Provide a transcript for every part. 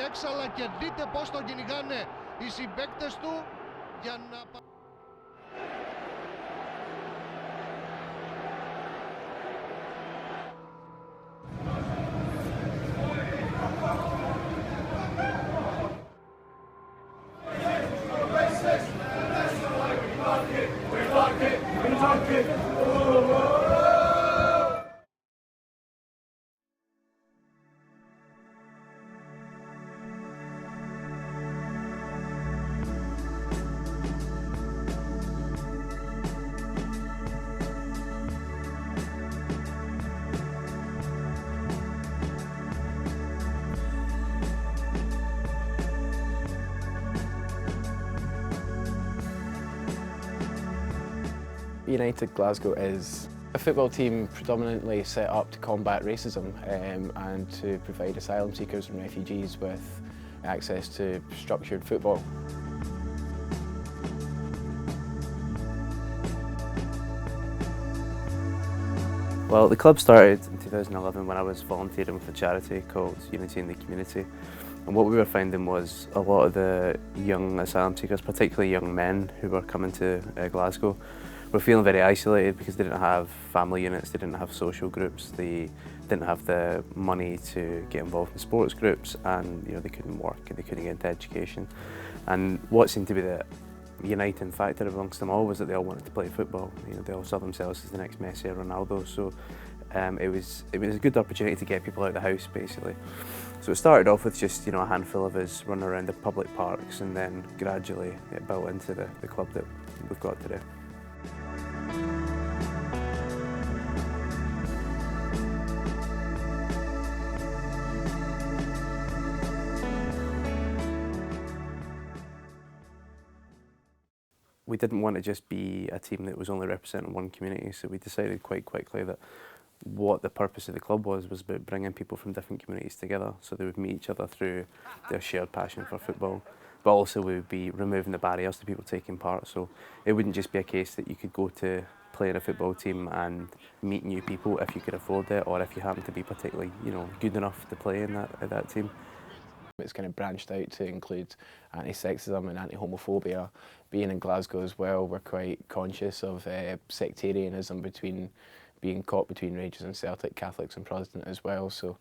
έξαλα και δείτε πως τον κυνηγάνε οι συμπαίκτες του για να... United Glasgow is a football team predominantly set up to combat racism and to provide asylum seekers and refugees with access to structured football. Well, the club started in 2011 when I was volunteering with a charity called Unity in the Community. And what we were finding was a lot of the young asylum seekers, particularly young men who were coming to Glasgow, were feeling very isolated because they didn't have family units, they didn't have social groups, they didn't have the money to get involved in sports groups, and they couldn't work and they couldn't get into education. And what seemed to be the uniting factor amongst them all was that they all wanted to play football. They all saw themselves as the next Messi or Ronaldo, so it was a good opportunity to get people out of the house, basically. So it started off with just a handful of us running around the public parks, and then gradually it built into the club that we've got today. We didn't want to just be a team that was only representing one community, so we decided quite quickly that what the purpose of the club was about bringing people from different communities together so they would meet each other through their shared passion for football, but also we would be removing the barriers to people taking part. So it wouldn't just be a case that you could go to play in a football team and meet new people if you could afford it, or if you happen to be particularly good enough to play in that team. It's kind of branched out to include anti-sexism and anti-homophobia. Being in Glasgow as well, we're quite conscious of sectarianism being caught between Rangers and Celtic, Catholics and Protestant as well. So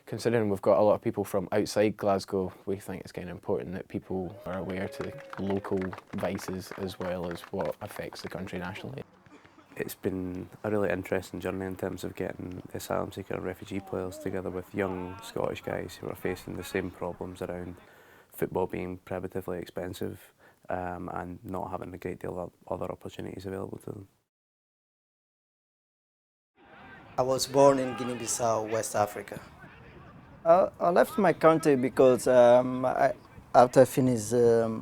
considering we've got a lot of people from outside Glasgow, we think it's kind of important that people are aware to the local vices as well as what affects the country nationally. It's been a really interesting journey in terms of getting asylum seeker and refugee players together with young Scottish guys who are facing the same problems around football being prohibitively expensive and not having a great deal of other opportunities available to them. I was born in Guinea-Bissau, West Africa. I left my country because after I finished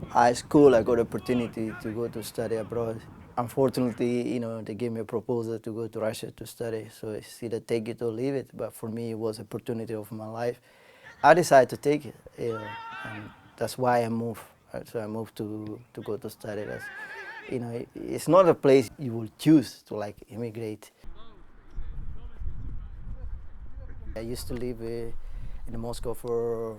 high school, I got the opportunity to go to study abroad. Unfortunately, they gave me a proposal to go to Russia to study, so it's either take it or leave it, but for me it was an opportunity of my life. I decided to take it, and that's why I moved. So I moved to go to study. It's not a place you will choose to immigrate. I used to live in Moscow for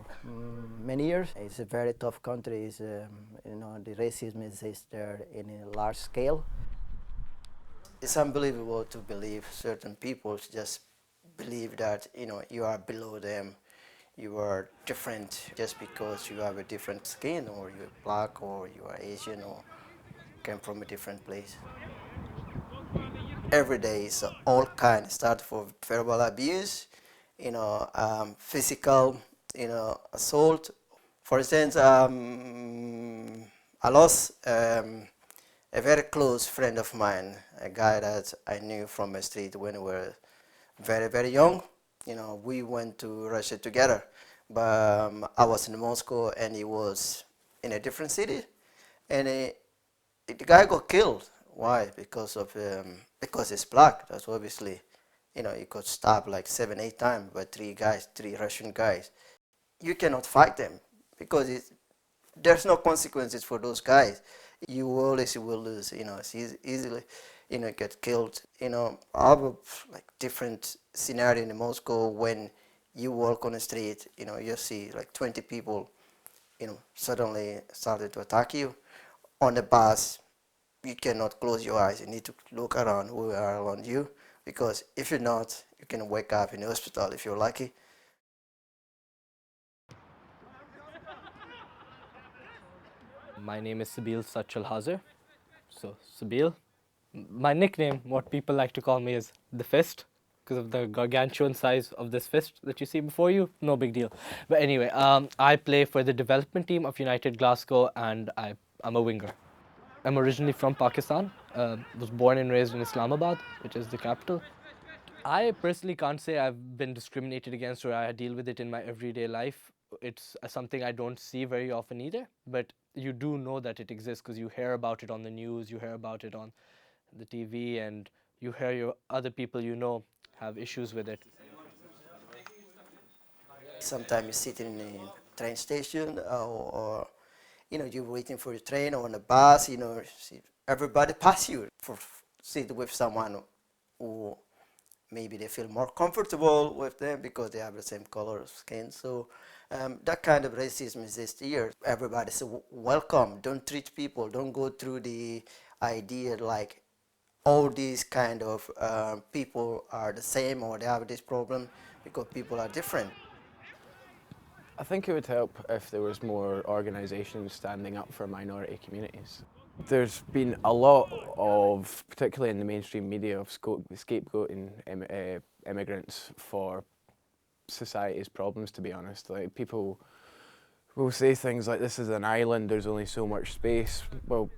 many years. It's a very tough country. It's, the racism exists there in a large scale. It's unbelievable to believe certain people just believe that you are below them, you are different just because you have a different skin, or you're black, or you are Asian, or came from a different place. Every day is all kinds. Start from verbal abuse, physical, assault. For instance, I lost a very close friend of mine, a guy that I knew from the street when we were very, very young. We went to Russia together, but I was in Moscow and he was in a different city, and the guy got killed. Why? Because he's black. That's obviously, he got stabbed like 7-8 times by three Russian guys. You cannot fight them because there's no consequences for those guys. You always will lose. It's easily, get killed. I have a different scenario in Moscow when You walk on the street, you know, you see like 20 people, you know, suddenly started to attack you. On the bus, you cannot close your eyes. You need to look around who are around you, because if you're not, you can wake up in the hospital if you're lucky. My name is Sabil Satchalhazer. So, Sabil. My nickname, what people like to call me, is the Fist, because of the gargantuan size of this fist that you see before you. No big deal. But anyway, I play for the development team of United Glasgow, and I'm a winger. I'm originally from Pakistan. Was born and raised in Islamabad, which is the capital. I personally can't say I've been discriminated against or I deal with it in my everyday life. It's something I don't see very often either, but you do know that it exists because you hear about it on the news, you hear about it on the TV, and you hear your other people you know have issues with it. Sometimes you're sitting in a train station, or you know, you're waiting for your train or on a bus, you know, see everybody pass you for sit with someone who maybe they feel more comfortable with them because they have the same color of skin. So that kind of racism exists here. Everybody's welcome. Don't treat people. Don't go through the idea like all these kind of people are the same or they have this problem, because people are different. I think it would help if there was more organisations standing up for minority communities. There's been a lot of, particularly in the mainstream media, of scapegoating immigrants for society's problems, to be honest. Like, people will say things like, this is an island, there's only so much space. Well,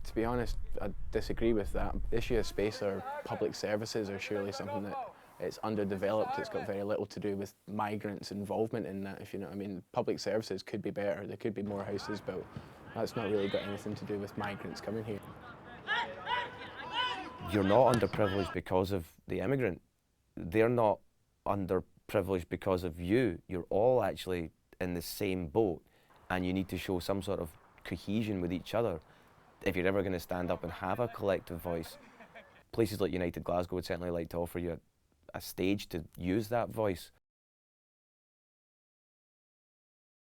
to be honest, I disagree with that. The issue of space or public services are surely something that it's underdeveloped. It's got very little to do with migrants' involvement in that, if you know what I mean. Public services could be better, there could be more houses built. That's not really got anything to do with migrants coming here. You're not underprivileged because of the immigrant. They're not underprivileged because of you. You're all actually in the same boat, and you need to show some sort of cohesion with each other if you're ever going to stand up and have a collective voice. Places like United Glasgow would certainly like to offer you a stage to use that voice.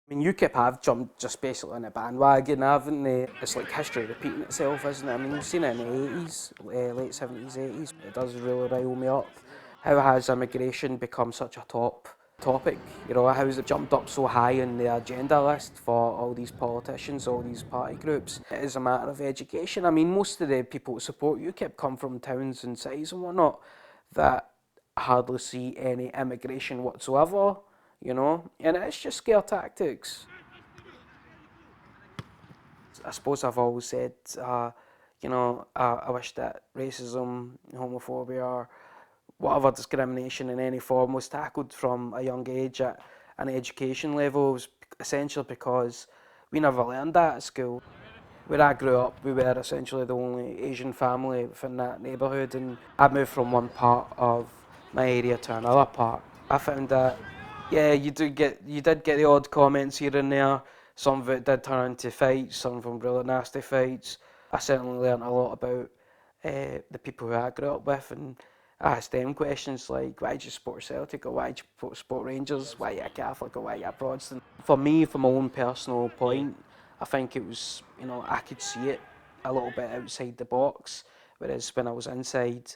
I mean, UKIP have jumped just basically on a bandwagon, haven't they? It's like history repeating itself, isn't it? I mean, you've seen it in the 80s, late 70s, 80s. It does really rile me up. How has immigration become such a top topic? You know, how has it jumped up so high on the agenda list for all these politicians, all these party groups? It is a matter of education. I mean, most of the people who support UKIP come from towns and cities and whatnot that hardly see any immigration whatsoever. You know, and it's just scare tactics. I suppose I've always said, you know, I wish that racism, homophobia, or whatever discrimination in any form was tackled from a young age at an education level, essentially because we never learned that at school. Where I grew up, we were essentially the only Asian family within that neighbourhood, and I moved from one part of my area to another part. I found that, yeah, you did get the odd comments here and there. Some of it did turn into fights, some of them really nasty fights. I certainly learned a lot about the people who I grew up with, and I asked them questions like, why do you support Celtic, or why do you support Rangers, why are you a Catholic, or why are you a Protestant? For me, from my own personal point, I think it was, you know, I could see it a little bit outside the box, whereas when I was inside,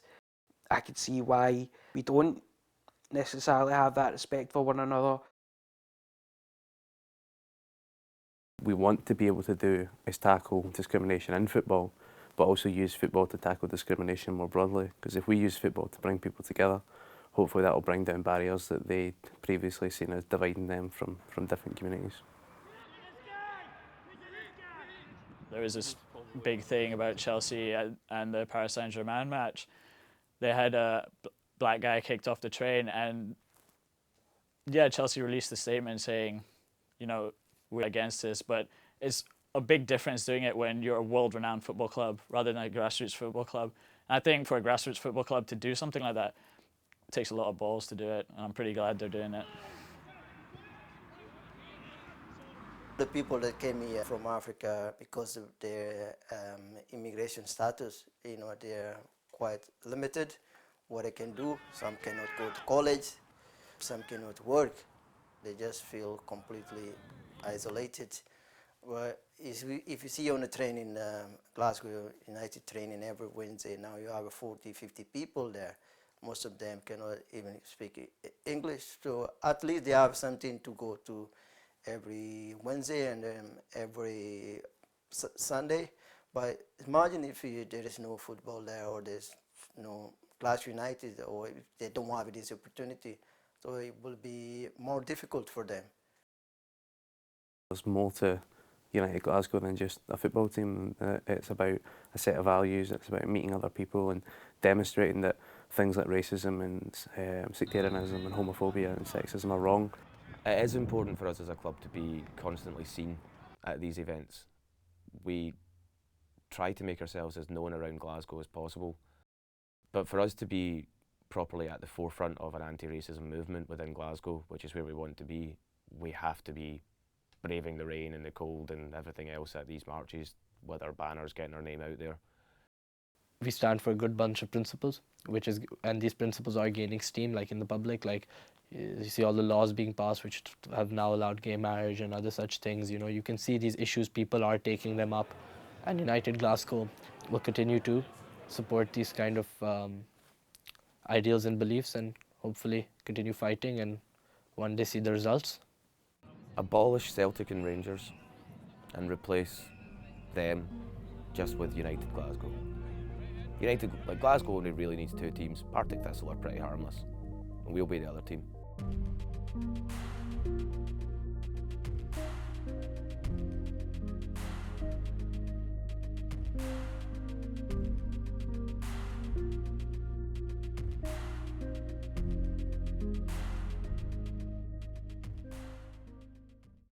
I could see why we don't necessarily have that respect for one another. We want to be able to do is tackle discrimination in football, but also use football to tackle discrimination more broadly. Because if we use football to bring people together, hopefully that will bring down barriers that they previously seen as dividing them from different communities. There was this big thing about Chelsea and the Paris Saint-Germain match. They had a black guy kicked off the train, and yeah, Chelsea released a statement saying, you know, we're against this, but it's a big difference doing it when you're a world-renowned football club rather than a grassroots football club. And I think for a grassroots football club to do something like that, it takes a lot of balls to do it, and I'm pretty glad they're doing it. The people that came here from Africa, because of their immigration status, you know, they're quite limited what they can do. Some cannot go to college. some cannot work. They just feel completely isolated. Well, if you see on the training, Glasgow United training every Wednesday, now you have 40, 50 people there. Most of them cannot even speak English, so at least they have something to go to every Wednesday and every Sunday. But imagine if there is no football there, or there's no Glasgow United, or if they don't have this opportunity, so it will be more difficult for them. There's more to United Glasgow than just a football team. It's about a set of values, it's about meeting other people and demonstrating that things like racism and sectarianism and homophobia and sexism are wrong. It is important for us as a club to be constantly seen at these events. We try to make ourselves as known around Glasgow as possible, but for us to be properly at the forefront of an anti-racism movement within Glasgow, which is where we want to be, we have to be braving the rain and the cold and everything else at these marches with our banners, getting our name out there. We stand for a good bunch of principles, and these principles are gaining steam, like in the public. Like you see all the laws being passed which have now allowed gay marriage and other such things. You know, you can see these issues, people are taking them up, and United Glasgow will continue to support these kind of ideals and beliefs, and hopefully continue fighting and one day see the results. Abolish Celtic and Rangers and replace them just with United Glasgow. Glasgow only really needs two teams. Partick Thistle are pretty harmless, and we'll be the other team.